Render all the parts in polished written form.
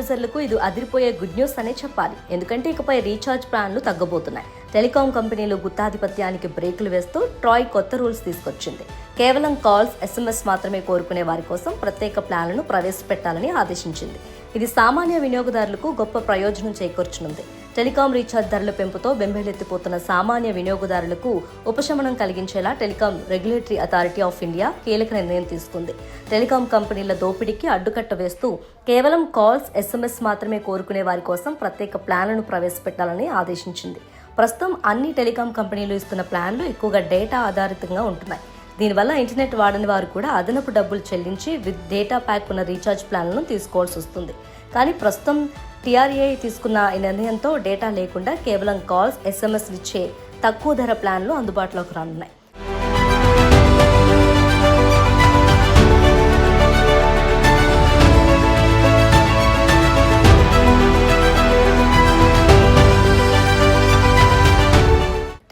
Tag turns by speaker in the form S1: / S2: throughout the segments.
S1: యూజర్లకు ఇది అదిరిపోయే good news అనే చెప్పాలి. ఎందుకంటే ఇకపై రీఛార్జ్ ప్లాన్లు తగ్గబోతున్నాయి. టెలికాం కంపెనీలు గుత్తాధిపత్యానికి బ్రేకులు వేస్తూ ట్రాయ్ కొత్త రూల్స్ తీసుకొచ్చింది. కేవలం కాల్స్, SMS మాత్రమే కోరుకునే వారి కోసం ప్రత్యేక ప్లాన్లను ప్రవేశపెట్టాలని ఆదేశించింది. ఇది సామాన్య వినియోగదారులకు గొప్ప ప్రయోజనం చేకూర్చనుంది. టెలికాం రీఛార్జ్ ధరల పెంపుతో బెంబేలెత్తిపోతున్న సామాన్య వినియోగదారులకు ఉపశమనం కలిగించేలా telecom regulatory authority of India కీలక నిర్ణయం తీసుకుంది. టెలికాం కంపెనీల దోపిడీకి అడ్డుకట్ట వేస్తూ కేవలం కాల్స్, SMS మాత్రమే కోరుకునే వారి కోసం ప్రత్యేక ప్లాన్లను ప్రవేశపెట్టాలని ఆదేశించింది. ప్రస్తుతం అన్ని టెలికాం కంపెనీలు ఇస్తున్న ప్లాన్లు ఎక్కువగా డేటా ఆధారితంగా ఉంటున్నాయి. దీనివల్ల ఇంటర్నెట్ వాడని వారు కూడా అదనపు డబ్బులు చెల్లించి విత్ డేటా ప్యాక్ ఉన్న రీఛార్జ్ ప్లాన్లను తీసుకోవాల్సి వస్తుంది. కానీ ప్రస్తుతం TRAI తీసుకున్న ఈ నిర్ణయంతో డేటా లేకుండా కేవలం కాల్స్, SMS ఇచ్చే తక్కువ ధర ప్లాన్లు అందుబాటులోకి రానున్నాయి.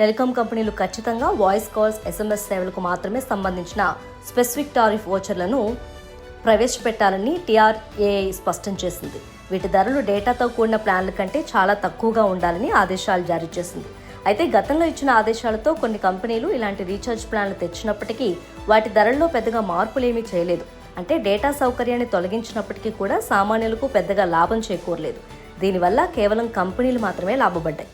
S1: టెలికాం కంపెనీలు ఖచ్చితంగా వాయిస్ కాల్స్, SMS సేవలకు మాత్రమే సంబంధించిన స్పెసిఫిక్ టారిఫ్ వోచర్లను ప్రవేశపెట్టాలని TRAI స్పష్టం చేసింది. వీటి ధరలు డేటాతో కూడిన ప్లాన్ల కంటే చాలా తక్కువగా ఉండాలని ఆదేశాలు జారీ చేసింది. అయితే గతంలో ఇచ్చిన ఆదేశాలతో కొన్ని కంపెనీలు ఇలాంటి రీఛార్జ్ ప్లాన్లు తెచ్చినప్పటికీ వాటి ధరల్లో పెద్దగా మార్పులేమీ చేయలేదు. అంటే డేటా సౌకర్యాన్ని తొలగించినప్పటికీ కూడా సామాన్యులకు పెద్దగా లాభం చేకూరలేదు. దీనివల్ల కేవలం కంపెనీలు మాత్రమే లాభపడ్డాయి.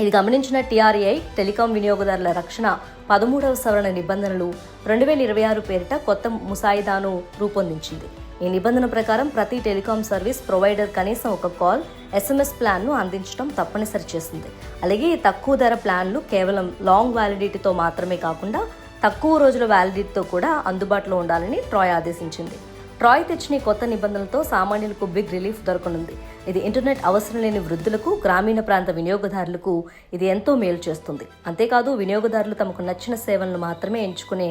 S1: ఇది గమనించిన TRAI టెలికాం వినియోగదారుల రక్షణ 13వ సవరణ నిబంధనలు 2026 పేరిట కొత్త ముసాయిదాను రూపొందించింది. ఈ నిబంధన ప్రకారం ప్రతి టెలికాం సర్వీస్ ప్రొవైడర్ కనీసం ఒక కాల్, SMS ప్లాన్ను అందించడం తప్పనిసరి చేసింది. అలాగే ఈ తక్కువ ధర ప్లాన్లు కేవలం లాంగ్ వ్యాలిడిటీతో మాత్రమే కాకుండా తక్కువ రోజుల వ్యాలిడిటీతో కూడా అందుబాటులో ఉండాలని ట్రాయ్ ఆదేశించింది. ట్రాయ్ తెచ్చిన కొత్త నిబంధనలతో సామాన్యులకు బిగ్ రిలీఫ్ దొరకనుంది. ఇది ఇంటర్నెట్ అవసరం లేని వృద్ధులకు, గ్రామీణ ప్రాంత వినియోగదారులకు ఇది ఎంతో మేలు చేస్తుంది. అంతేకాదు వినియోగదారులు తమకు నచ్చిన సేవలను మాత్రమే ఎంచుకునే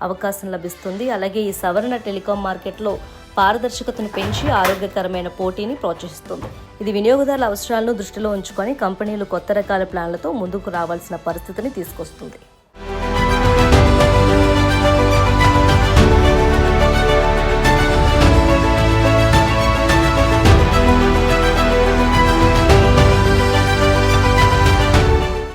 S1: అవకాశం లభిస్తుంది. అలాగే ఈ సవరణ టెలికాం మార్కెట్లో పారదర్శకతను పెంచి ఆరోగ్యకరమైన పోటీని ప్రోత్సహిస్తుంది. ఇది వినియోగదారుల అవసరాలను దృష్టిలో ఉంచుకొని కంపెనీలు కొత్త రకాల ప్లాన్లతో ముందుకు రావాల్సిన పరిస్థితిని తీసుకొస్తుంది.